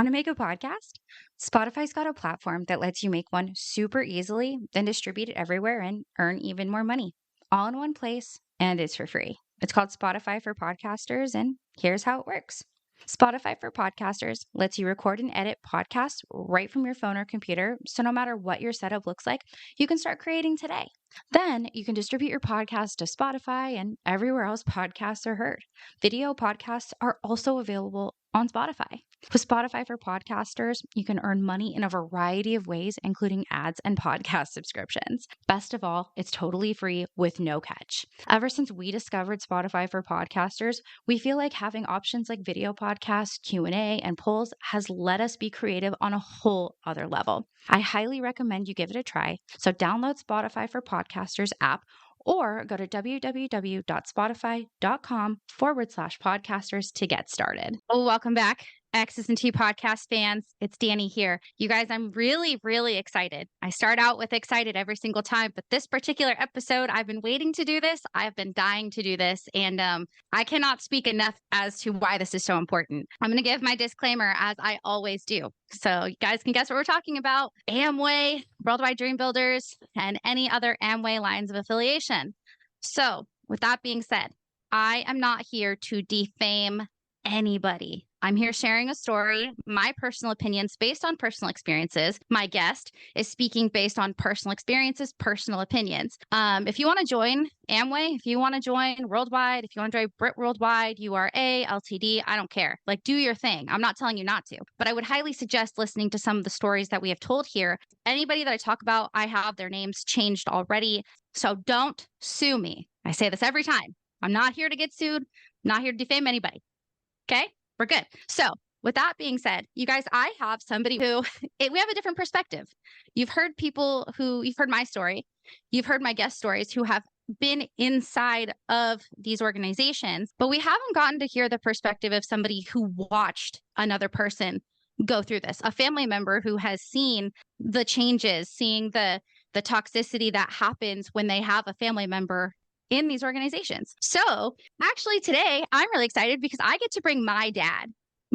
Want to make a podcast? Spotify's got a platform that lets you make one super easily, then distribute it everywhere and earn even more money, all in one place, and it's for free. It's called Spotify for Podcasters, and here's how it works. Spotify for Podcasters lets you record and edit podcasts right from your phone or computer, so no matter what your setup looks like, you can start creating today. Then you can distribute your podcast to Spotify and everywhere else podcasts are heard. Video podcasts are also available on Spotify. With Spotify for Podcasters, you can earn money in a variety of ways, including ads and podcast subscriptions. Best of all, it's totally free with no catch. Ever since we discovered Spotify for Podcasters, we feel like having options like video podcasts, Q&A, and polls has let us be creative on a whole other level. I highly recommend you give it a try. So download Spotify for Podcasters app or go to www.spotify.com/podcasters to get started. Oh, welcome back, X's and T podcast fans. It's Danny here. You guys, I'm really, really excited. I start out with excited every single time, but this particular episode, I've been waiting to do this. I've been dying to do this, and I cannot speak enough as to why this is so important. I'm going to give my disclaimer as I always do. So you guys can guess what we're talking about: Amway, Worldwide Dream Builders, and any other Amway lines of affiliation. So with that being said, I am not here to defame anybody. I'm here sharing a story, my personal opinions based on personal experiences. My guest is speaking based on personal experiences, personal opinions. If you want to join Amway, if you want to join Worldwide, if you want to join Brit Worldwide, URA, LTD, I don't care. Like, do your thing. I'm not telling you not to, but I would highly suggest listening to some of the stories that we have told here. Anybody that I talk about, I have their names changed already. So don't sue me. I say this every time. I'm not here to get sued. I'm not here to defame anybody. Okay? We're good. So with that being said, you guys, I have somebody who we have a different perspective. You've heard my story. You've heard my guest stories who have been inside of these organizations, but we haven't gotten to hear the perspective of somebody who watched another person go through this, a family member who has seen the changes, seeing the toxicity that happens when they have a family member in these organizations. So actually today I'm really excited because I get to bring my dad.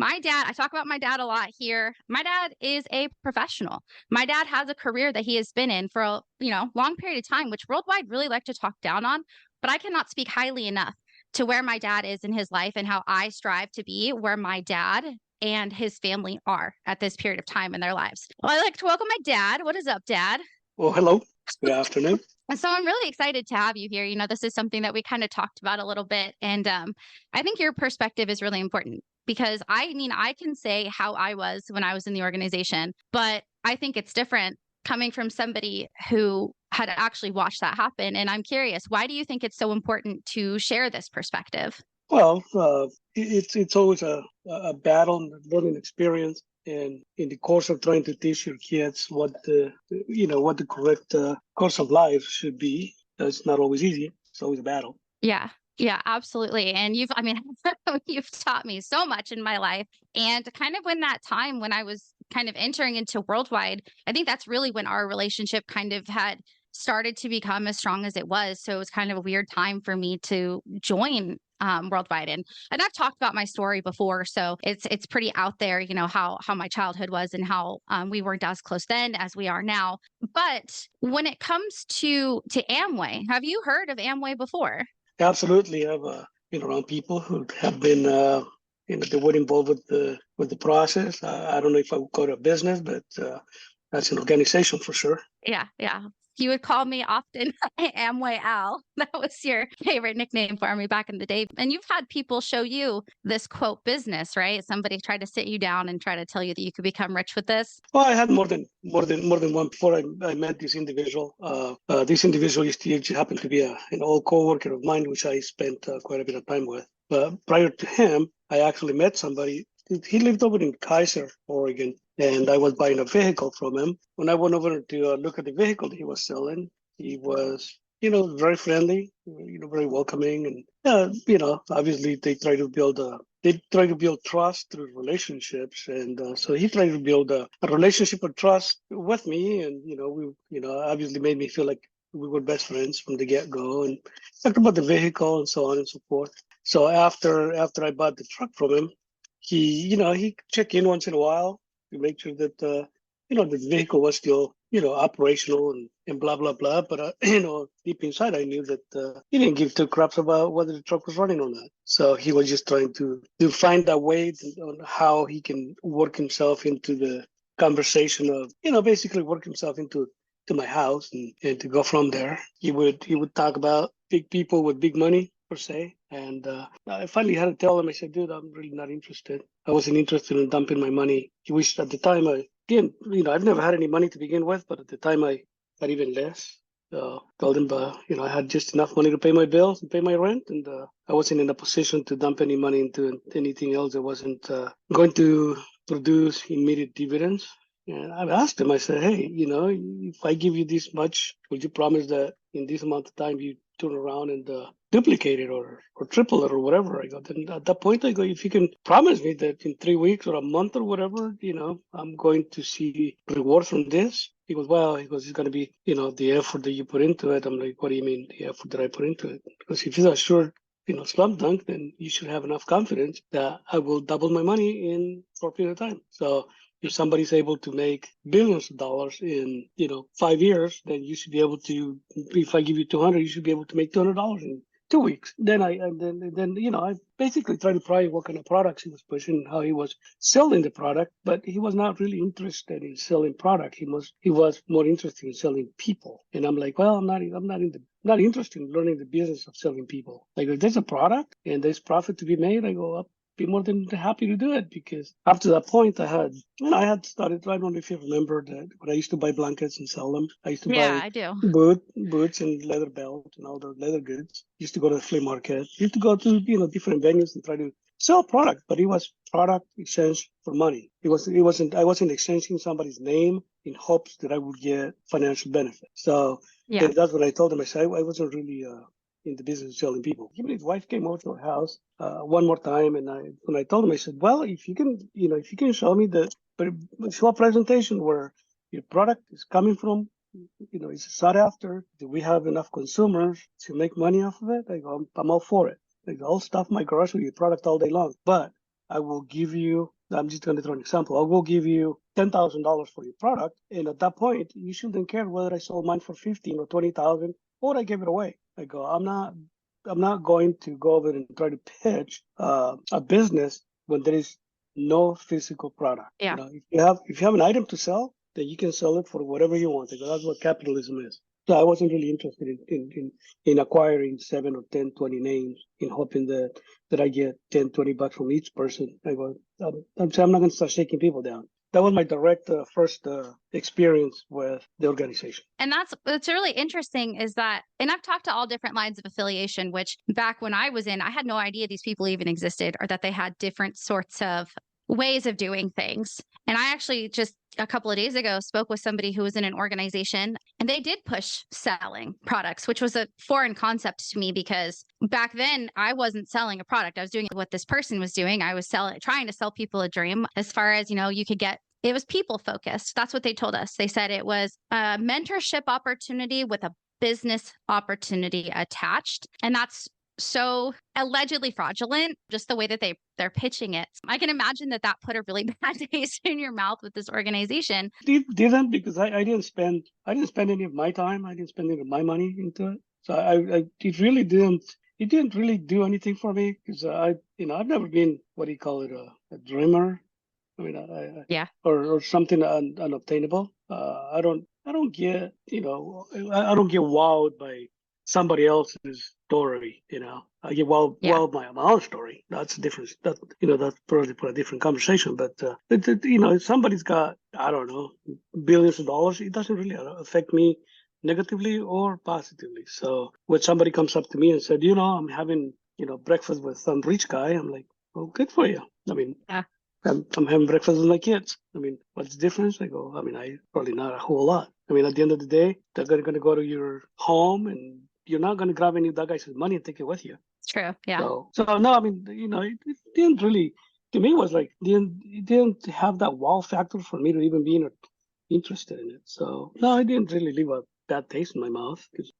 I talk about my dad a lot here. My dad is a professional. My dad has a career that he has been in for a long period of time, which Worldwide really like to talk down on, but I cannot speak highly enough to where my dad is in his life and how I strive to be where my dad and his family are at this period of time in their lives. Well, I'd like to welcome my dad. What is up, Dad? Well, hello. Good afternoon. And so I'm really excited to have you here. This is something that we kind of talked about a little bit. And I think your perspective is really important because I can say how I was when I was in the organization, but I think it's different coming from somebody who had actually watched that happen. And I'm curious, why do you think it's so important to share this perspective? Well, it's always a battle, a learning experience. And in the course of trying to teach your kids what the correct course of life should be, it's not always easy. It's always a battle. Yeah, absolutely. And you've taught me so much in my life. And kind of when that time when I was kind of entering into Worldwide, I think that's really when our relationship kind of had started to become as strong as it was. So it was kind of a weird time for me to join Worldwide. And I've talked about my story before, so it's pretty out there, how my childhood was and how we weren't as close then as we are now. But when it comes to Amway, have you heard of Amway before? Absolutely. I've been around people who have been they were involved with the process. I don't know if I would call it a business, but that's an organization for sure. Yeah. You would call me often Amway Al. That was your favorite nickname for me back in the day. And you've had people show you this quote business, right? Somebody tried to sit you down and try to tell you that you could become rich with this. Well, I had more than one before I met this individual. This individual happened to be an old coworker of mine, which I spent quite a bit of time with. But prior to him, I actually met somebody. He lived over in Kaiser, Oregon, and I was buying a vehicle from him. When I went over to look at the vehicle he was selling, he was, very friendly, very welcoming, and obviously they try to build trust through relationships, and so he tried to build a relationship of trust with me, and we obviously made me feel like we were best friends from the get-go, and talked about the vehicle and so on and so forth. So after I bought the truck from him, he check in once in a while to make sure that the vehicle was still operational and blah blah blah. But deep inside, I knew that he didn't give two craps about whether the truck was running or not. So he was just trying to find a way on how he can work himself into the conversation of basically work himself into to my house and to go from there. He would talk about big people with big money per se. And I finally had to tell him, I said, dude, I'm really not interested. I wasn't interested in dumping my money. He wished at the time I didn't, I've never had any money to begin with, but at the time I had even less. Told him, I had just enough money to pay my bills and pay my rent. And I wasn't in a position to dump any money into anything else that wasn't going to produce immediate dividends. And I asked him, I said, hey, if I give you this much, would you promise that in this amount of time you turn around and duplicate it or triple it or whatever? I go, then at that point, I go, if you can promise me that in 3 weeks or a month or whatever, I'm going to see rewards from this. He goes, well, it's going to be, the effort that you put into it. I'm like, what do you mean the effort that I put into it? Because if it's a short, slam dunk, then you should have enough confidence that I will double my money in a short period of time. So if somebody's able to make billions of dollars in 5 years, then you should be able to. If I give you 200, you should be able to make $200 in 2 weeks. Then I basically tried to pry what kind of products he was pushing, how he was selling the product, but he was not really interested in selling product. He was more interested in selling people. And I'm like, well, I'm not interested in learning the business of selling people. Like if there's a product and there's profit to be made, I go up. Be more than happy to do it, because up to that point I had started. I don't know if you remember that when I used to buy blankets and sell them. I used to Yeah, buy I do. boots and leather belt and all the leather goods. Used to go to the flea market. Used to go to different venues and try to sell product, but it was product exchange for money. I wasn't exchanging somebody's name in hopes that I would get financial benefit. So Yeah. that's what I told him. I said I wasn't really in the business of selling people. Even his wife came over to our house one more time, and when I told him, I said, "Well, if you can show me show a presentation where your product is coming from, it's sought after. Do we have enough consumers to make money off of it?" I go, I'm all for it. Like, I'll stuff my garage with your product all day long, but I will give you. I'm just going to throw an example. I will give you $10,000 for your product, and at that point, you shouldn't care whether I sold mine for 15 or 20,000 or I gave it away. I go, I'm not going to go over and try to pitch a business when there is no physical product. Yeah. If you have an item to sell, then you can sell it for whatever you want. Because that's what capitalism is. So I wasn't really interested in acquiring 7 or 10, 20 names in hoping that I get 10, 20 bucks from each person. I go, I'm not going to start shaking people down. That was my direct first experience with the organization. And what's really interesting is that, and I've talked to all different lines of affiliation, which back when I was in, I had no idea these people even existed or that they had different sorts of ways of doing things. And I actually just a couple of days ago spoke with somebody who was in an organization and they did push selling products, which was a foreign concept to me because back then I wasn't selling a product. I was doing what this person was doing. I was trying to sell people a dream as far as, you could get. It was people focused. That's what they told us. They said it was a mentorship opportunity with a business opportunity attached. And that's so allegedly fraudulent, just the way that they're pitching it. I can imagine that put a really bad taste in your mouth with this organization. It didn't, because I didn't spend any of my time. I didn't spend any of my money into it. So it didn't really do anything for me, because I've never been, what do you call it, a dreamer. I mean, Yeah. or something unobtainable. I don't get, I don't get wowed by somebody else's story. I get wowed by my own story. That's a difference. That's probably for a different conversation. But if somebody's got, I don't know, billions of dollars, it doesn't really affect me negatively or positively. So when somebody comes up to me and said, I'm having, breakfast with some rich guy, I'm like, well, good for you. I mean, Yeah. I'm having breakfast with my kids. I mean, what's the difference? I go, I probably not a whole lot. I mean, at the end of the day, they're going to go to your home, and you're not going to grab any of that guy's money and take it with you. It's true. Yeah. So no, I mean, it didn't really, to me, it was like, it didn't have that wow factor for me to even be interested in it. So no, I didn't really leave a bad taste in my mouth, because,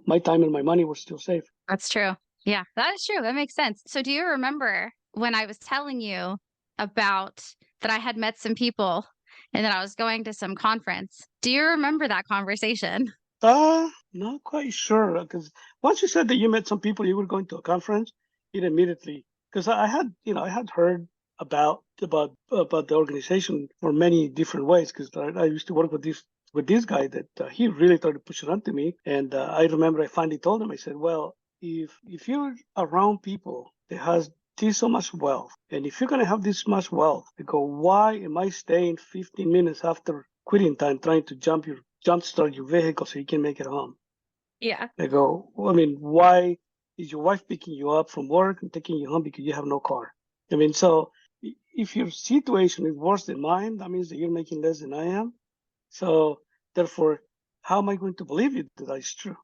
my time and my money were still safe. That's true. Yeah, that is true. That makes sense. So do you remember when I was telling you about that I had met some people and that I was going to some conference. Do you remember that conversation? Not quite sure because once you said that you met some people, you were going to a conference, it immediately because I had, I had heard about the organization for many different ways because I used to work with this guy that he really started pushing onto me, and I remember I finally told him, I said, well, if you're around people that has this so much wealth, and if you're gonna have this much wealth, I go, why am I staying 15 minutes after quitting time trying to jumpstart your vehicle so you can make it home? Yeah. I go, well, I mean, why is your wife picking you up from work and taking you home because you have no car? I mean, so if your situation is worse than mine, that means that you're making less than I am. So therefore, how am I going to believe you that is true?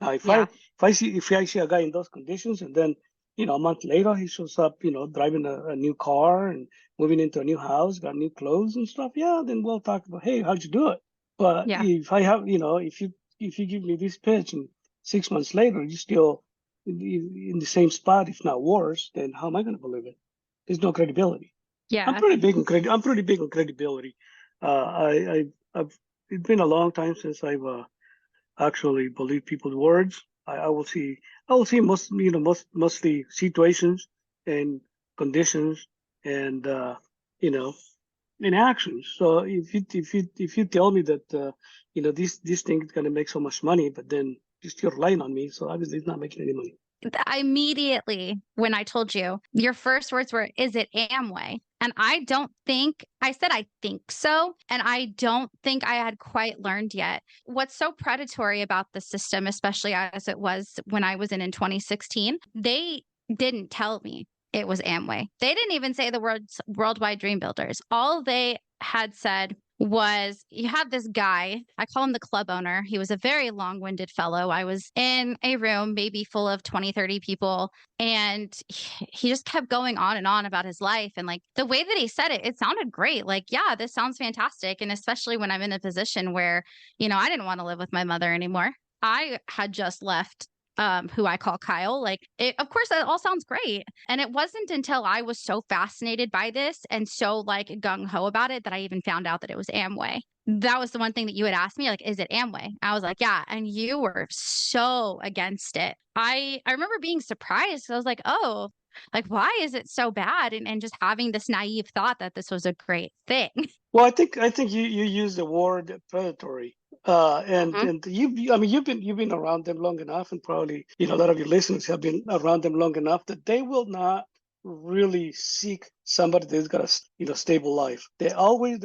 Now, Yeah. if I see a guy in those conditions, and then a month later he shows up, driving a new car and moving into a new house, got new clothes and stuff, yeah, then we'll talk about, hey, how'd you do it? But Yeah. if I have, if you give me this pitch and 6 months later you're still in the same spot, if not worse, then how am I going to believe it? There's no credibility. Yeah. I'm pretty big on credibility. I've it's been a long time since I've actually believed people's words. I will see mostly situations and conditions and you know in actions. So if you tell me that this thing is gonna make so much money, but then you're still relying on me, so obviously it's not making any money. I immediately, when I told you, your first words were, "Is it Amway?" And I said, "I think so." And I don't think I had quite learned yet. What's so predatory about the system, especially as it was when I was in 2016, they didn't tell me it was Amway. They didn't even say the words Worldwide Dream Builders. All they had said was, you have this guy, I call him the club owner. He was a very long-winded fellow. I was in a room maybe full of 20, 30 people, and he just kept going on and on about his life. And like the way that he said it, it sounded great. Like, yeah, this sounds fantastic. And especially when I'm in a position where, I didn't want to live with my mother anymore. I had just left who I call Kyle. Of course, that all sounds great. And it wasn't until I was so fascinated by this and so like gung ho about it that I even found out that it was Amway. That was the one thing that you had asked me, like, is it Amway? I was like, yeah. And you were so against it. I remember being surprised. I was like, oh, like, why is it so bad? And just having this naive thought that this was a great thing. Well, I think you use the word predatory. And Mhm. and I mean you've been around them long enough, and probably a lot of your listeners have been around them long enough that they will not really seek somebody that's got a stable life. They're always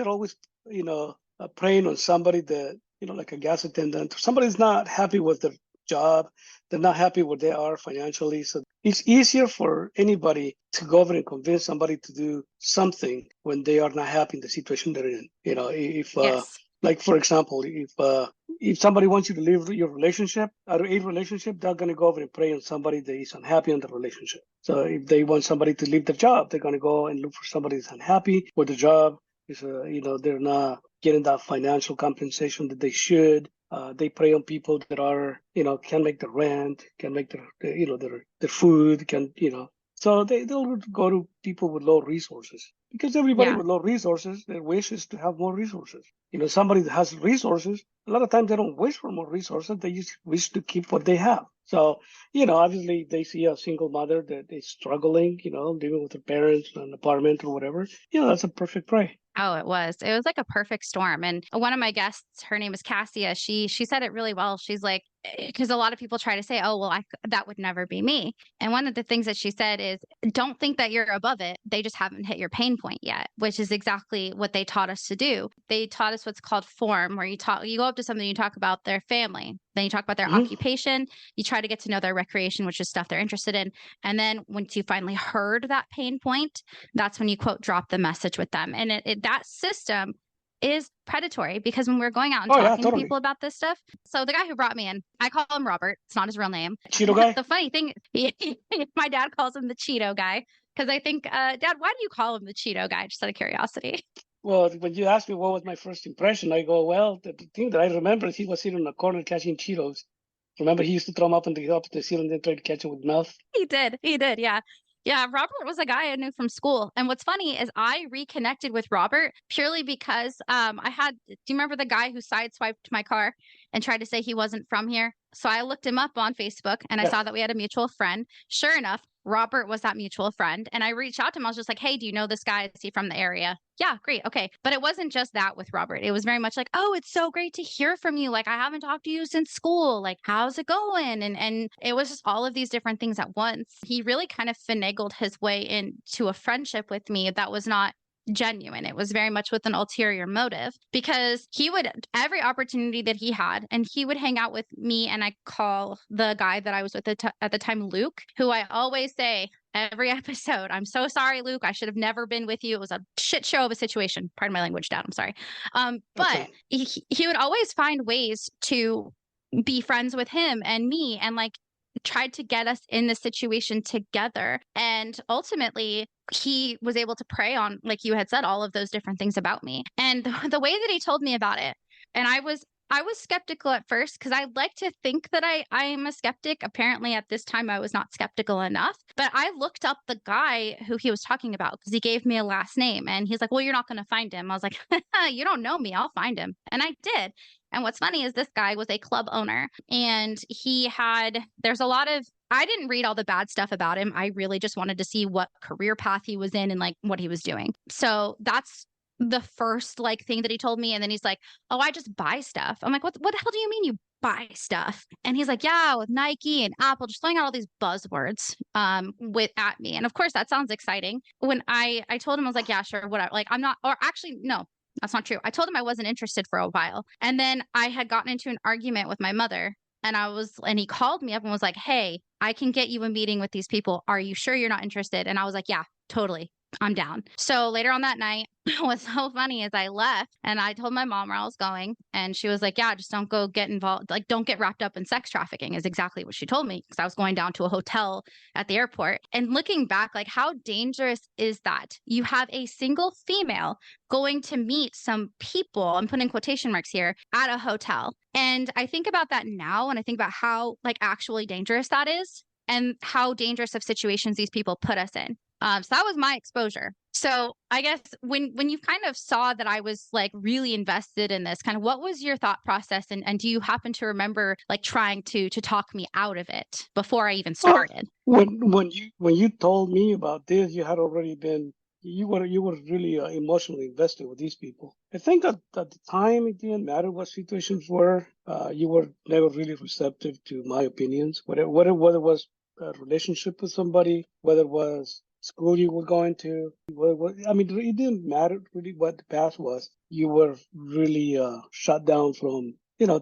preying on somebody that like a gas attendant or somebody's not happy with their job. They're not happy where they are financially, so it's easier for anybody to go over and convince somebody to do something when they are not happy in the situation they're in. If Yes. like for example, if somebody wants you to leave your relationship, out of a relationship, they're going to go over and prey on somebody that is unhappy in the relationship. So if they want somebody to leave their job, they're going to go and look for somebody that's unhappy with the job. Is they're not getting that financial compensation that they should. They prey on people that are, can make the rent, can make their food, so they'll go to people with low resources because everybody Yeah. with low resources, their wish is to have more resources. Somebody that has resources, a lot of times they don't wish for more resources. They just wish to keep what they have. So, obviously they see a single mother that is struggling, living with her parents in an apartment or whatever. That's a perfect prey. Oh, it was. It was like a perfect storm. And one of my guests, her name is Cassia. She said it really well. She's like, because a lot of people try to say, "Oh, well, that would never be me." And one of the things that she said is, "Don't think that you're above it. They just haven't hit your pain point yet," which is exactly what they taught us to do. They taught us what's called form, where you go up to somebody, you talk about their family, then you talk about their Hmm. occupation, you try to get to know their recreation, which is stuff they're interested in, and then once you finally heard that pain point, that's when you quote drop the message with them. And that system is predatory because when we're going out and Oh yeah, talking to totally. people about this stuff, so the guy who brought me in, I call him Robert. It's not his real name. Cheeto guy. The funny thing, my dad calls him the Cheeto guy because I think, Dad, why do you call him the Cheeto guy? Just out of curiosity. Well, when you asked me what was my first impression, I go, well, the thing that I remember is he was sitting in a corner catching Cheetos. Remember, he used to throw them up in the ceiling and then try to catch them with mouth. He did. He did. Yeah. Yeah, Robert was a guy I knew from school. And what's funny is I reconnected with Robert purely because do you remember the guy who sideswiped my car and tried to say he wasn't from here? So I looked him up on Facebook and I Yeah. saw that we had a mutual friend. Sure enough, Robert was that mutual friend. And I reached out to him. I was just like, hey, do you know this guy? Is he from the area? Yeah, great. Okay. But it wasn't just that with Robert. It was very much like, oh, it's so great to hear from you. Like, I haven't talked to you since school. Like, how's it going? And it was just all of these different things at once. He really kind of finagled his way into a friendship with me that was not genuine. It was very much with an ulterior motive because he would, every opportunity that he had, and he would hang out with me. And I call the guy that I was with at the time, Luke, who I always say, every episode, I'm so sorry, Luke. I should have never been with you. It was a shit show of a situation. Pardon my language, Dad. I'm sorry. But Okay. he would always find ways to be friends with him and me and like tried to get us in the situation together. And ultimately, he was able to prey on, like you had said, all of those different things about me. And the way that he told me about it, and I was skeptical at first because I like to think that I am a skeptic. Apparently, at this time, I was not skeptical enough. But I looked up the guy who he was talking about because he gave me a last name. And he's like, well, you're not going to find him. I was like, you don't know me. I'll find him. And I did. And what's funny is this guy was a club owner and there's a lot of, I didn't read all the bad stuff about him. I really just wanted to see what career path he was in and like what he was doing. So that's the first like thing that he told me. And then he's like, oh, I just buy stuff. I'm like, what the hell do you mean you buy stuff? And he's like, yeah, with Nike and Apple, just throwing out all these buzzwords with at me. And of course that sounds exciting. When I told him, I was like, yeah, sure, whatever. Like I'm not, or actually, no, that's not true. I told him I wasn't interested for a while. And then I had gotten into an argument with my mother and he called me up and was like, hey, I can get you a meeting with these people. Are you sure you're not interested? And I was like, yeah, totally. I'm down. So later on that night, what's so funny is I left and I told my mom where I was going. And she was like, yeah, just don't go get involved. Like, don't get wrapped up in sex trafficking, is exactly what she told me. Because I was going down to a hotel at the airport. And looking back, like, how dangerous is that? You have a single female going to meet some people, I'm putting quotation marks here, at a hotel. And I think about that now and I think about how, like, actually dangerous that is and how dangerous of situations these people put us in. So that was my exposure. So I guess when you kind of saw that I was like really invested in this, kind of what was your thought process? And do you happen to remember like trying to talk me out of it before I even Well, started? when you told me about this, you had already been you were really emotionally invested with these people. I think at the time it didn't matter what situations were. You were never really receptive to my opinions. Whether it was a relationship with somebody, whether it was school you were going to, I mean, it didn't matter really what the past was. You were really shut down from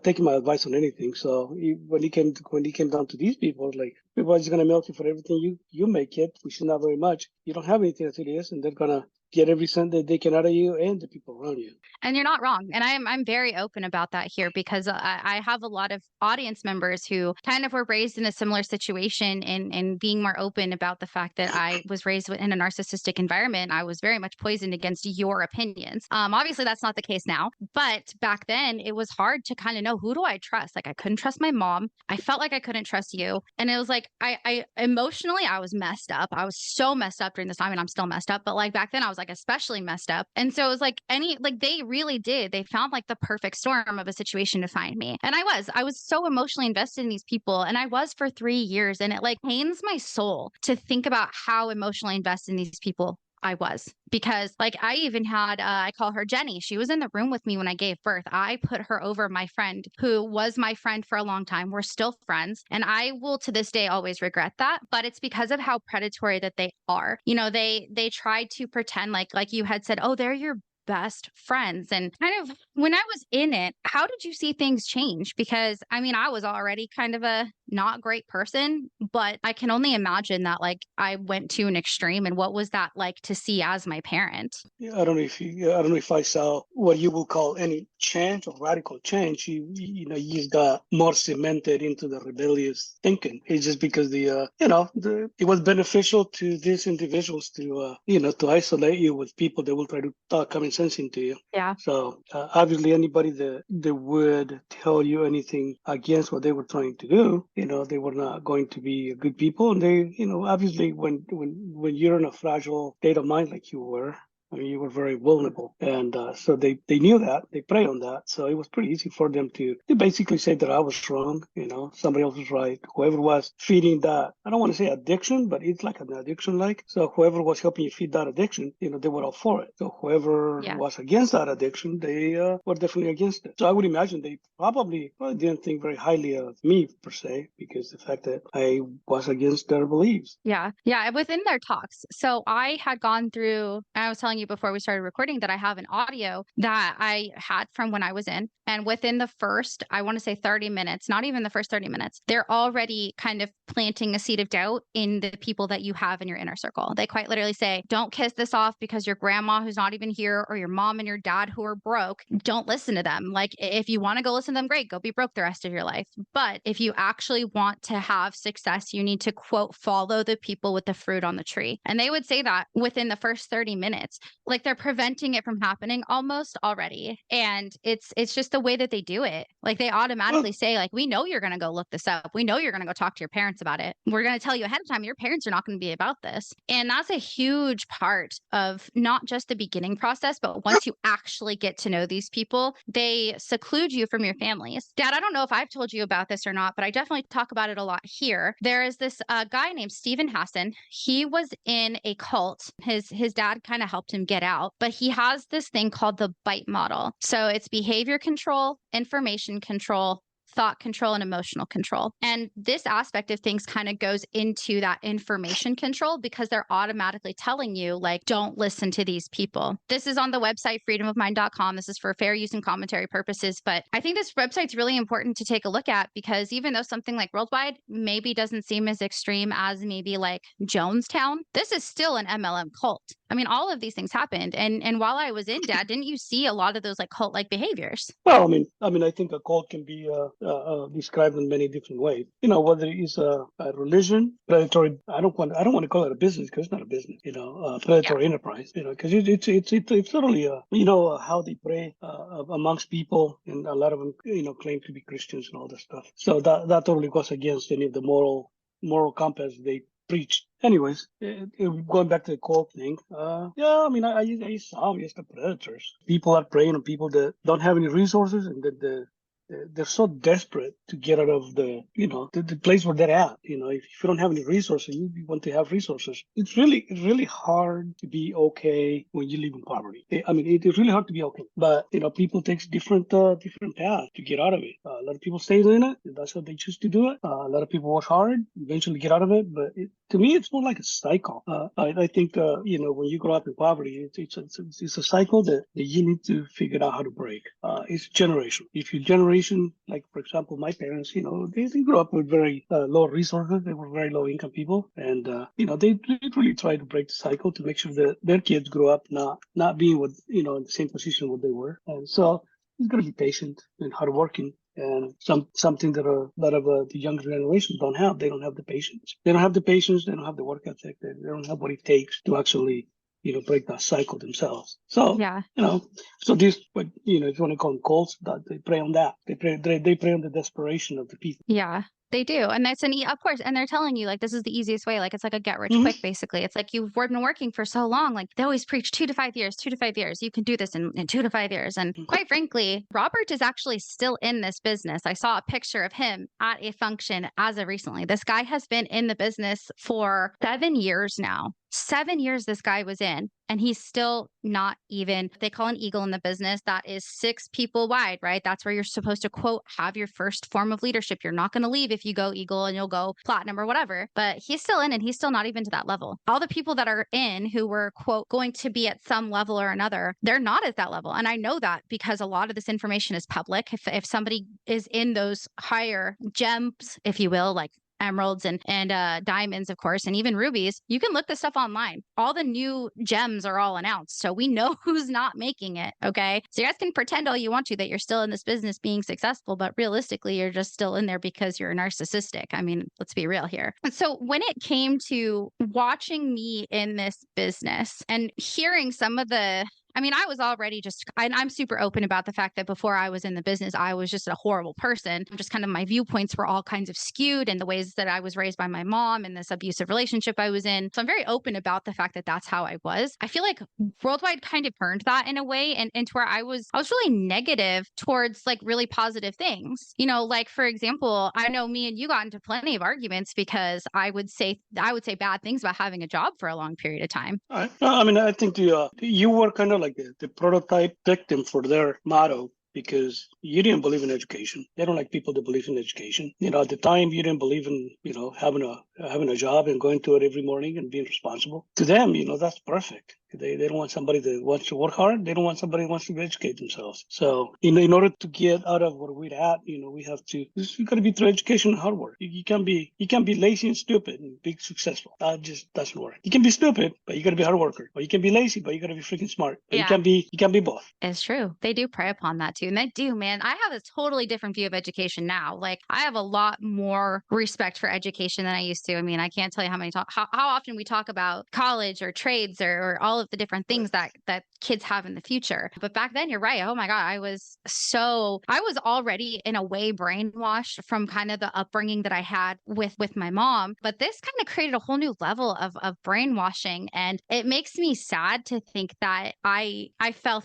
taking my advice on anything. So when he came down to these people, like everybody's gonna milk you for everything you make it, which is not very much. You don't have anything as it is, and they're gonna get every cent that they can out of you and the people around you. And you're not wrong. And I'm very open about that here because I have a lot of audience members who kind of were raised in a similar situation and being more open about the fact that I was raised in a narcissistic environment. I was very much poisoned against your opinions. Obviously, that's not the case now. But back then, it was hard to kind of know, who do I trust? Like I couldn't trust my mom. I felt like I couldn't trust you. And it was like I emotionally, I was messed up. I was so messed up during this time and I'm still messed up. But like back then, I was like especially messed up. And so it was like they really did. They found like the perfect storm of a situation to find me. And I was so emotionally invested in these people. And I was for 3 years. And it like pains my soul to think about how emotionally invested in these people I was, because like I even had I call her Jenny. She was in the room with me when I gave birth. I put her over my friend who was my friend for a long time. We're still friends, and I will to this day always regret that, but it's because of how predatory that they are. You know, they tried to pretend like you had said, "Oh, they're your best friends." And kind of when I was in it, how did you see things change? Because I mean, I was already kind of a not great person, but I can only imagine that like I went to an extreme. And what was that like to see as my parent? Yeah, I don't know if I saw what you will call any change or radical change. You just got more cemented into the rebellious thinking. It's just because it was beneficial to these individuals to isolate you with people that will try to talk common sense into you. Yeah. So obviously, anybody that would tell you anything against what they were trying to do, they were not going to be good people. And they, obviously when you're in a fragile state of mind like you were, I mean, you were very vulnerable. And so they knew that. They preyed on that. So it was pretty easy for them to basically say that I was wrong, somebody else was right. Whoever was feeding that, I don't want to say addiction, but it's like an addiction like. So whoever was helping you feed that addiction, they were all for it. So whoever Yeah. was against that addiction, they were definitely against it. So I would imagine they probably didn't think very highly of me per se, because the fact that I was against their beliefs. Yeah. Yeah. Within their talks. So I had gone through, I was telling you before we started recording that I have an audio that I had from when I was in. And within the first, I want to say 30 minutes, not even the first 30 minutes, they're already kind of planting a seed of doubt in the people that you have in your inner circle. They quite literally say, don't kiss this off because your grandma who's not even here, or your mom and your dad who are broke, don't listen to them. Like, if you want to go listen to them, great, go be broke the rest of your life. But if you actually want to have success, you need to, quote, follow the people with the fruit on the tree. And they would say that within the first 30 minutes, like they're preventing it from happening almost already. And it's just the way that they do it. Like they automatically say, like, we know you're going to go look this up. We know you're going to go talk to your parents about it. We're going to tell you ahead of time, your parents are not going to be about this. And that's a huge part of not just the beginning process, but once you actually get to know these people, they seclude you from your families. Dad, I don't know if I've told you about this or not, but I definitely talk about it a lot here. There is this guy named Stephen Hassan. He was in a cult. His dad kind of helped him get out, but he has this thing called the BITE model. So it's behavior control, information control, thought control, and emotional control. And this aspect of things kind of goes into that information control because they're automatically telling you, like, don't listen to these people. This is on the website freedomofmind.com. This is for fair use and commentary purposes. But I think this website's really important to take a look at because even though something like Worldwide maybe doesn't seem as extreme as maybe like Jonestown, this is still an MLM cult. I mean, all of these things happened. And while I was in, Dad, didn't you see a lot of those like cult-like behaviors? Well, I think a cult can be described in many different ways. Whether it's a religion, predatory. I don't want to call it a business because it's not a business. Predatory enterprise. Because it's literally how they prey amongst people, and a lot of them claim to be Christians and all this stuff. So that totally goes against any of the moral compass they preach. Anyways, going back to the cult thing, I saw them as the predators. People are preying on people that don't have any resources, and that they're so desperate to get out of the place where they're at. If you don't have any resources, you want to have resources. It's really hard to be okay when you live in poverty. It's really hard to be okay. But people take different paths to get out of it. A lot of people stay in it. That's how they choose to do it. A lot of people work hard, eventually get out of it. But to me, it's more like a cycle. I think when you grow up in poverty, it's a cycle that you need to figure out how to break. It's generation. If your generation, like for example, my parents, they grew up with very low resources. They were very low income people, and they really try to break the cycle to make sure that their kids grow up not being in the same position what they were. And so it's going to be patient and hardworking. And something that a lot of the younger generations don't have. They don't have the patience. They don't have the patience. They don't have the work ethic. They don't have what it takes to actually break that cycle themselves. So, Yeah. So this, if you want to call them cults, that they prey on that. They prey on the desperation of the people. Yeah, they do. And that's of course, and they're telling you like this is the easiest way. Like it's like a get rich quick, basically. It's like you've been working for so long. Like they always preach 2 to 5 years, 2 to 5 years. You can do this in 2 to 5 years. And quite frankly, Robert is actually still in this business. I saw a picture of him at a function as of recently. This guy has been in the business for 7 years now. 7 years this guy was in, and he's still not even, they call an eagle in the business. That is 6 people wide, right? That's where you're supposed to, quote, have your first form of leadership. You're not going to leave if you go eagle and you'll go platinum or whatever. But he's still in, and he's still not even to that level. All the people that are in who were, quote, going to be at some level or another, they're not at that level. And I know that because a lot of this information is public. If somebody is in those higher gems, if you will, like emeralds and diamonds, of course, and even rubies, you can look this stuff online. All the new gems are all announced. So we know who's not making it. Okay. So you guys can pretend all you want to that you're still in this business being successful, but realistically, you're just still in there because you're narcissistic. I mean, let's be real here. And so when it came to watching me in this business and hearing some of the I mean, I was already I'm super open about the fact that before I was in the business, I was just a horrible person. Just kind of my viewpoints were all kinds of skewed in the ways that I was raised by my mom and this abusive relationship I was in. So I'm very open about the fact that that's how I was. I feel like Worldwide kind of turned that in a way and to where I was really negative towards like really positive things. You know, like for example, I know me and you got into plenty of arguments because I would say bad things about having a job for a long period of time. I mean, I think you were kind of like the prototype victim for their motto because you didn't believe in education. They don't like people that believe in education. You know, at the time, you didn't believe in having a job and going to it every morning and being responsible. To them, that's perfect. They don't want somebody that wants to work hard. They don't want somebody who wants to educate themselves. So, in order to get out of where we're at, we have to. You got to be through education and hard work. You can't be lazy and stupid and be successful. That just doesn't work. You can be stupid, but you got to be a hard worker. Or you can be lazy, but you got to be freaking smart. But you can't be both. It's true. They do prey upon that too, and they do, man. I have a totally different view of education now. Like I have a lot more respect for education than I used to. I mean, I can't tell you how often we talk about college or trades or all of the different things that kids have in the future. But back then, you're right. Oh my God, I was already in a way brainwashed from kind of the upbringing that I had with my mom. But this kind of created a whole new level of brainwashing, and it makes me sad to think that I fell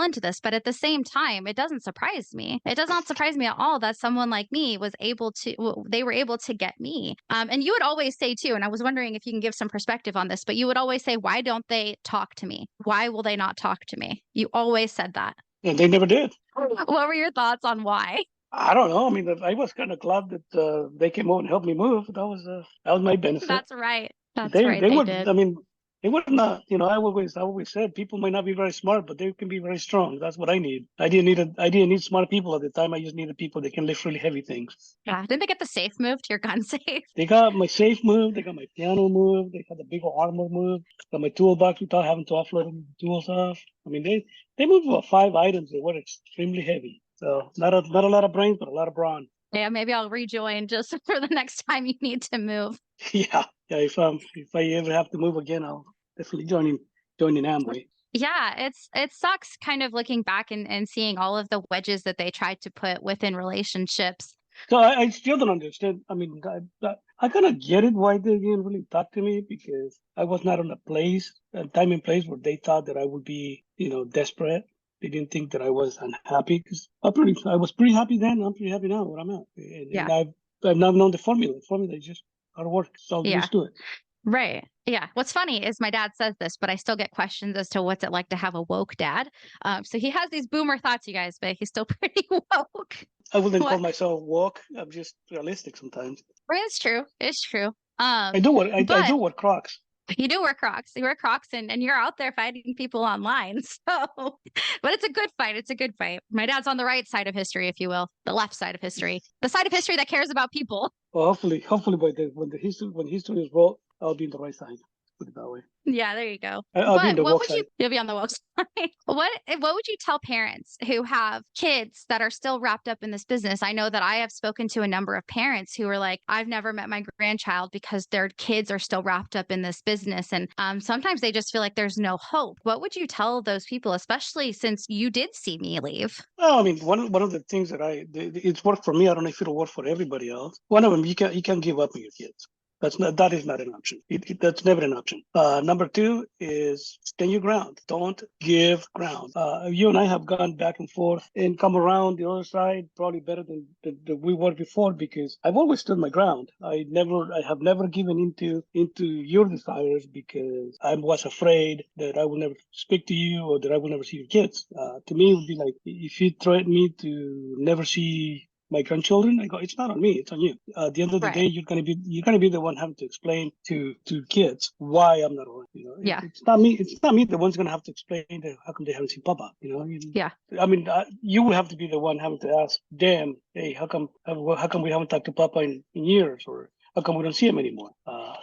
into this. But at the same time, it doesn't surprise me. It does not surprise me at all that someone like me were able to get me. And you would always say too, and I was wondering if you can give some perspective on this, but you would always say, why don't they talk to me? Why will they not talk to me? You always said that. And they never did. What were your thoughts on why? I don't know. I mean, I was kind of glad that they came over and helped me move. That was my benefit. That's right. They They were. did. I mean, they were not. I always said people might not be very smart, but they can be very strong. That's what I need. I didn't need smart people at the time. I just needed people that can lift really heavy things. Yeah. Didn't they get the safe moved? Your gun safe? They got my safe moved. They got my piano moved. They got the big armor moved. Got my toolbox without having to offload the tools off. I mean, they moved about 5 items that were extremely heavy. So not a lot of brains, but a lot of brawn. Yeah, maybe I'll rejoin just for the next time you need to move. Yeah. If I ever have to move again, I'll definitely join in Amway. Yeah, it sucks kind of looking back and seeing all of the wedges that they tried to put within relationships. So I still don't understand. I mean, I kind of get it why they didn't really talk to me because I was not in a time and place where they thought that I would be, desperate. They didn't think that I was unhappy because I was pretty happy then. I'm pretty happy now where I'm at. And I've now known the formula. The formula is just hard work. So I'll just do it. Right. Yeah. What's funny is my dad says this, but I still get questions as to what's it like to have a woke dad. So he has these boomer thoughts, you guys, but he's still pretty woke. I wouldn't call myself woke. I'm just realistic sometimes. It's true. It's true. I do wear Crocs. You do wear Crocs. You wear Crocs and you're out there fighting people online. So, but it's a good fight. It's a good fight. My dad's on the right side of history, if you will, the left side of history, the side of history that cares about people. Well, hopefully when history is wrote, I'll be in the right side. Put it that way. Yeah, there you go. I'll be on the woke side. You'll be on the woke side. What would you tell parents who have kids that are still wrapped up in this business? I know that I have spoken to a number of parents who are like, I've never met my grandchild because their kids are still wrapped up in this business. And sometimes they just feel like there's no hope. What would you tell those people, especially since you did see me leave? Well, I mean, one of the things that it's worked for me. I don't know if it'll work for everybody else. One of them, you can't give up on your kids. That is not an option. That's never an option. Number two is stand your ground. Don't give ground. You and I have gone back and forth and come around the other side probably better than we were before because I've always stood my ground. I have never given into your desires because I was afraid that I will never speak to you or that I will never see your kids. To me, it would be like if you threaten me to never see my grandchildren, I go, it's not on me, it's on you. At the end of the day, you're gonna be the one having to explain to kids why I'm not around. It's not me. It's not me the one's gonna have to explain that how come they haven't seen Papa. I mean, you will have to be the one having to ask them, hey, how come we haven't talked to Papa in years, or how come we don't see him anymore?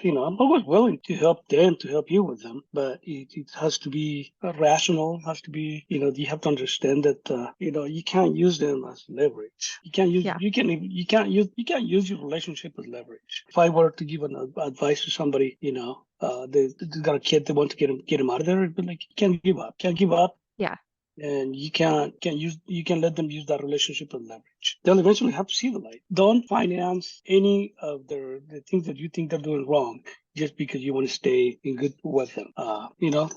I'm always willing to help them, to help you with them, but it has to be rational. It has to be, you have to understand that, you can't use them as leverage. You can't use your relationship as leverage. If I were to give an advice to somebody, they got a kid, they want to get him out of there, but like, you can't give up. Yeah. And you can't let them use that relationship as leverage. They'll eventually have to see the light. Don't finance any of the things that you think they're doing wrong just because you want to stay in good with them.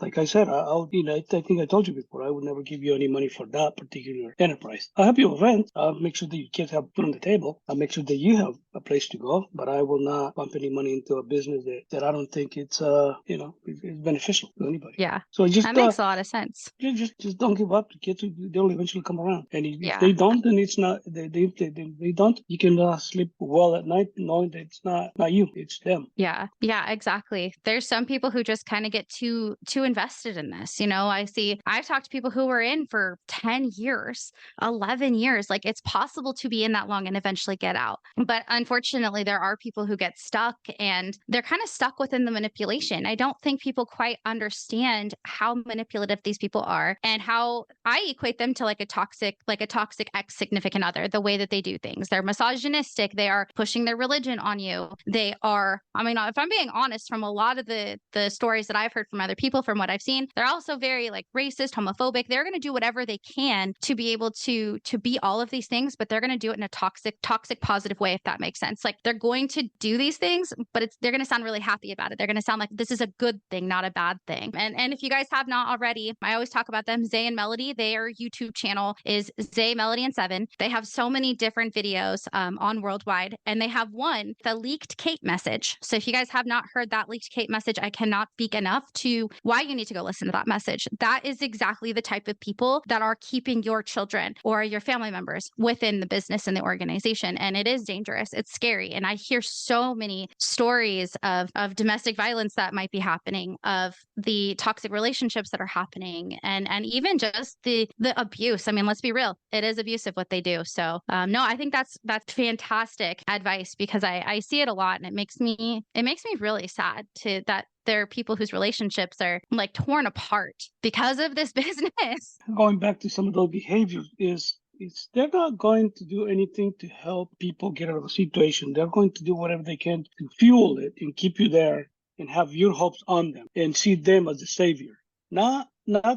Like I said, I think I told you before, I would never give you any money for that particular enterprise. I'll help you with rent. I'll make sure that your kids have food on the table. I'll make sure that you have a place to go, but I will not pump any money into a business that I don't think it's beneficial to anybody. Yeah. So just That makes a lot of sense. just don't give up. The kids, they'll eventually come around. And if Yeah. they don't, then it's not. They don't. You can sleep well at night knowing that it's not you, it's them. Yeah. Yeah, exactly. There's some people who just kind of get too invested in this. I've talked to people who were in for 10 years, 11 years. Like, it's possible to be in that long and eventually get out. But unfortunately, there are people who get stuck, and they're kind of stuck within the manipulation. I don't think people quite understand how manipulative these people are, and how I equate them to like a toxic ex significant other, the way that they do things. They're misogynistic. They are pushing their religion on you. They are, if I'm being honest, from a lot of the stories that I've heard from other people, from what I've seen, they're also very like racist, homophobic. They're going to do whatever they can to be able to be all of these things, but they're going to do it in a toxic positive way, if that makes sense. Like, they're going to do these things, but they're going to sound really happy about it. They're going to sound like this is a good thing, not a bad thing. And if you guys have not already, I always talk about them, Zay and Melody. Their YouTube channel is Zay, Melody, and Seven. They have so many different videos on Worldwide, and they have one, the leaked Kate message. So if you guys have not heard that leaked Kate message, I cannot speak enough to why you need to go listen to that message. That is exactly the type of people that are keeping your children or your family members within the business and the organization. And it is dangerous. It's scary. And I hear so many stories of domestic violence that might be happening, of the toxic relationships that are happening, and even just the abuse. I mean, let's be real. It is abusive what they do. So no, I think that's fantastic advice, because I see it a lot, and it makes me really sad that there are people whose relationships are like torn apart because of this business. Going back to some of those behaviors they're not going to do anything to help people get out of a situation. They're going to do whatever they can to fuel it and keep you there and have your hopes on them and see them as the savior. Not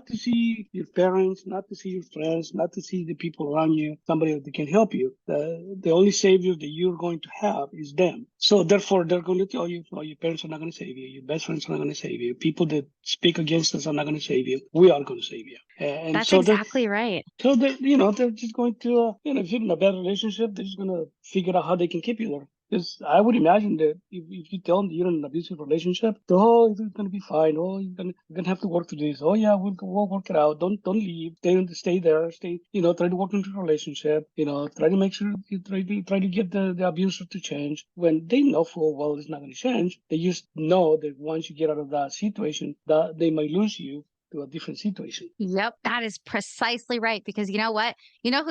to see your parents, not to see your friends, not to see the people around you, somebody that can help you. The only savior that you're going to have is them. So therefore, they're going to tell you, no, your parents are not going to save you. Your best friends are not going to save you. People that speak against us are not going to save you. We are going to save you. And That's so exactly right. So they're just going to, if you're in a bad relationship, they're just going to figure out how they can keep you there. Because I would imagine that if you tell them that you're in an abusive relationship, oh, it's going to be fine. Oh, you're going to have to work through this. Oh, yeah, we'll work it out. Don't leave. Stay there. Try to work into the relationship. Try to make sure you try to get the abuser to change. When they know full well it's not going to change, they just know that once you get out of that situation, that they might lose you to a different situation. Yep, that is precisely right. Because you know what? You know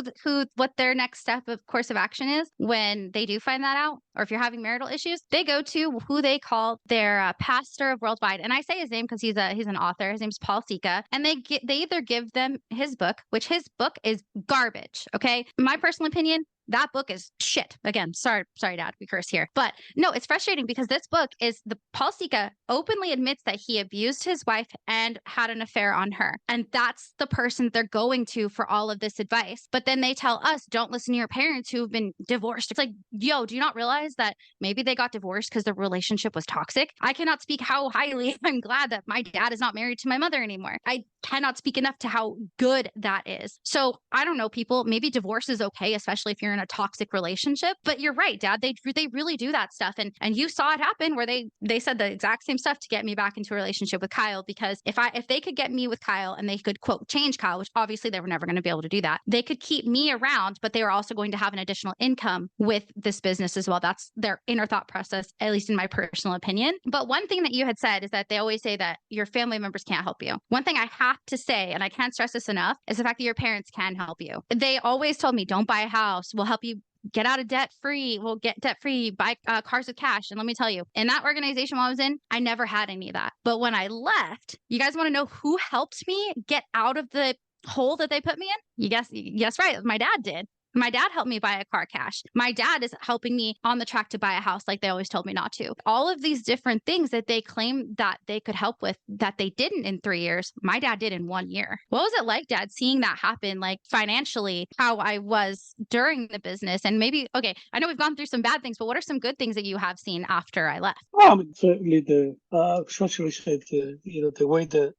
what their next step of course of action is when they do find that out, or if you're having marital issues, they go to who they call their pastor of Worldwide. And I say his name because he's an author. His name's Paul Sika, and they either give them his book, which his book is garbage. Okay, my personal opinion. That book is shit. Again, sorry, Dad, we curse here. But no, it's frustrating because this book is Paul Sika openly admits that he abused his wife and had an affair on her. And that's the person they're going to for all of this advice. But then they tell us, don't listen to your parents who've been divorced. It's like, yo, do you not realize that maybe they got divorced because the relationship was toxic? I cannot speak how highly I'm glad that my dad is not married to my mother anymore. I cannot speak enough to how good that is. So I don't know, people, maybe divorce is okay, especially if you're in a toxic relationship. But you're right, Dad. They really do that stuff. And you saw it happen where they said the exact same stuff to get me back into a relationship with Kyle, because if they could get me with Kyle and they could, quote, change Kyle, which obviously they were never going to be able to do that, they could keep me around, but they were also going to have an additional income with this business as well. That's their inner thought process, at least in my personal opinion. But one thing that you had said is that they always say that your family members can't help you. One thing I have to say, and I can't stress this enough, is the fact that your parents can help you. They always told me, don't buy a house. We'll help you get out of debt free. We'll get debt free, buy cars with cash. And let me tell you, in that organization while I was in, I never had any of that. But when I left, you guys want to know who helped me get out of the hole that they put me in? You guess right. My dad did. My dad helped me buy a car cash. My dad is helping me on the track to buy a house like they always told me not to. All of these different things that they claim that they could help with that they didn't in 3 years, my dad did in 1 year. What was it like, Dad, seeing that happen, like financially, how I was during the business? And maybe, okay, I know we've gone through some bad things, but what are some good things that you have seen after I left? Well, I mean, certainly especially said the way the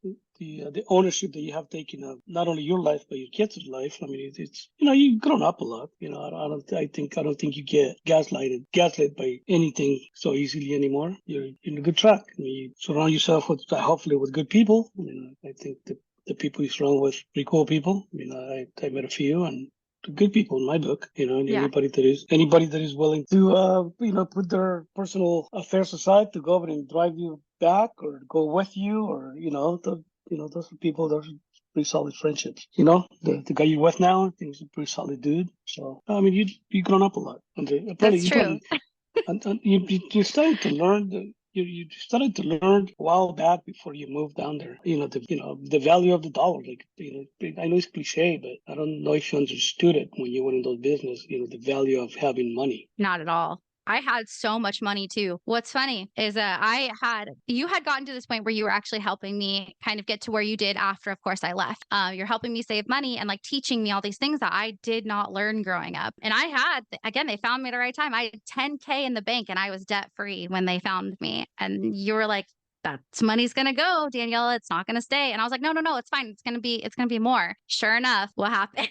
ownership that you have taken of not only your life but your kids' life. I mean, it's you've grown up a lot. I don't think you get gaslit by anything so easily anymore. You're in a good track. I mean, you surround yourself with hopefully with good people. I think the people you surround with pretty cool people. I met a few and good people in my book, and Yeah. anybody that is willing to put their personal affairs aside to go over and drive you back or go with you, or those are people, those are pretty solid friendships. The guy you're with now, I think he's a pretty solid dude. So I mean, you've grown up a lot, and That's true. and you started to learn you started to learn a while back before you moved down there. The value of the dollar. Like I know it's cliche, but I don't know if you understood it when you went in those business. The value of having money. Not at all. I had so much money too. What's funny is you had gotten to this point where you were actually helping me kind of get to where you did after, of course, I left. You're helping me save money and like teaching me all these things that I did not learn growing up. And again, they found me at the right time. I had 10K in the bank and I was debt free when they found me. And you were like, that's money's gonna go, Danielle. It's not gonna stay. And I was like, no, it's fine. It's gonna be more. Sure enough, what happened?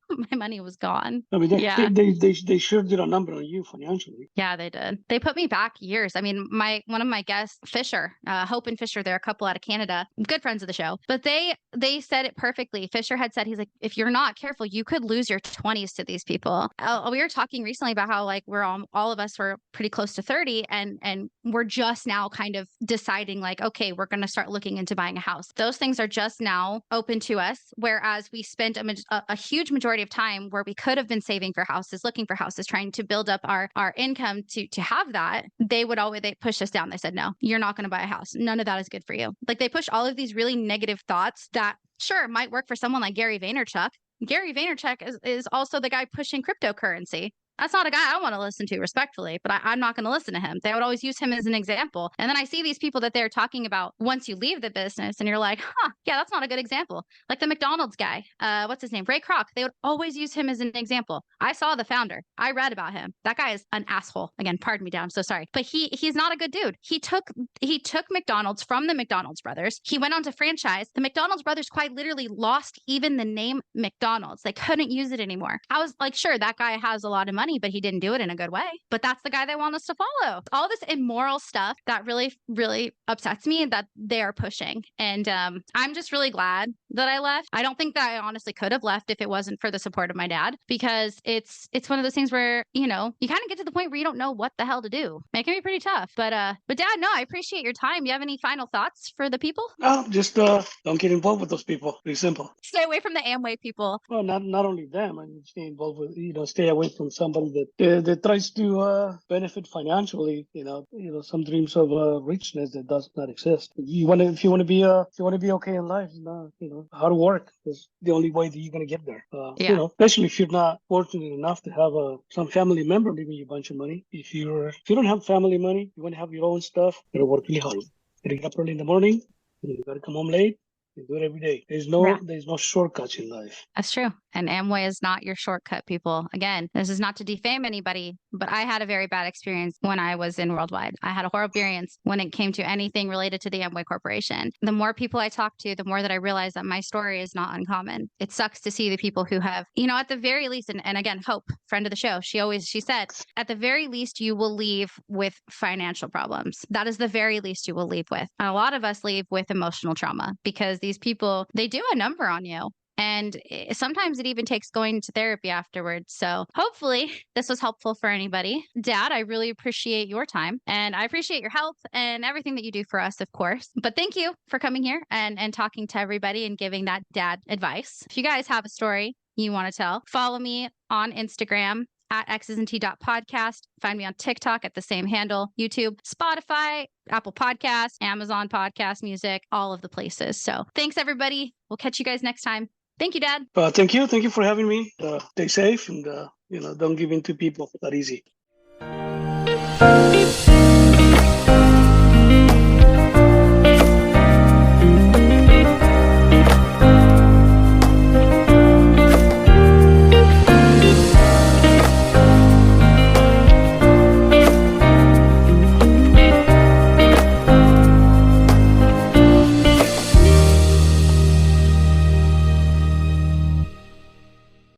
My money was gone. I mean, Yeah. they sure did a number on you financially. Yeah, they did. They put me back years. I mean, one of my guests, Fisher, Hope and Fisher, they're a couple out of Canada, good friends of the show. But they said it perfectly. Fisher had said, he's like, if you're not careful, you could lose your 20s to these people. We were talking recently about how like we're all of us were pretty close to 30, and we're just now kind of deciding like, okay, we're going to start looking into buying a house. Those things are just now open to us, whereas we spent a huge majority of time where we could have been saving for houses, looking for houses, trying to build up our income to have that. They push us down. They said, no, you're not going to buy a house. None of that is good for you. Like they push all of these really negative thoughts that sure might work for someone like Gary Vaynerchuk. Gary Vaynerchuk is also the guy pushing cryptocurrency. That's not a guy I want to listen to, respectfully, but I'm not going to listen to him. They would always use him as an example. And then I see these people that they're talking about once you leave the business and you're like, yeah, that's not a good example. Like the McDonald's guy, what's his name? Ray Kroc. They would always use him as an example. I saw the founder. I read about him. That guy is an asshole. Again, pardon me, Dad. I'm so sorry. But he's not a good dude. He took McDonald's from the McDonald's brothers. He went on to franchise. The McDonald's brothers quite literally lost even the name McDonald's. They couldn't use it anymore. I was like, sure, that guy has a lot of money, but he didn't do it in a good way. But that's the guy they want us to follow. All this immoral stuff that really, really upsets me that they are pushing. And I'm just really glad that I left. I don't think that I honestly could have left if it wasn't for the support of my dad, because it's one of those things where, you kind of get to the point where you don't know what the hell to do. It can be pretty tough. But Dad, no, I appreciate your time. You have any final thoughts for the people? No, just don't get involved with those people. Pretty simple. Stay away from the Amway people. Well, not only them. I mean, stay involved with stay away from somebody that tries to benefit financially. Some dreams of richness that does not exist. If you want to be okay in life, hard work is the only way that you're gonna get there. Especially if you're not fortunate enough to have some family member leaving you a bunch of money. If you don't have family money, you want to have your own stuff. You gotta work really hard. You gotta get up early in the morning. You gotta come home late. You do it every day. There's no shortcuts in life. That's true. And Amway is not your shortcut, people. Again, this is not to defame anybody, but I had a very bad experience when I was in Worldwide. I had a horrible experience when it came to anything related to the Amway Corporation. The more people I talk to, the more that I realize that my story is not uncommon. It sucks to see the people who have, at the very least, and again, Hope, friend of the show, she said, at the very least, you will leave with financial problems. That is the very least you will leave with. And a lot of us leave with emotional trauma because these people, they do a number on you. And sometimes it even takes going to therapy afterwards. So hopefully this was helpful for anybody. Dad, I really appreciate your time and I appreciate your help and everything that you do for us, of course. But thank you for coming here and talking to everybody and giving that dad advice. If you guys have a story you want to tell, follow me on Instagram at xsnt.podcast. Find me on TikTok at the same handle, YouTube, Spotify, Apple Podcasts, Amazon Podcast Music, all of the places. So thanks, everybody. We'll catch you guys next time. Thank you, Dad. Thank you for having me. Stay safe and don't give in to people that easy.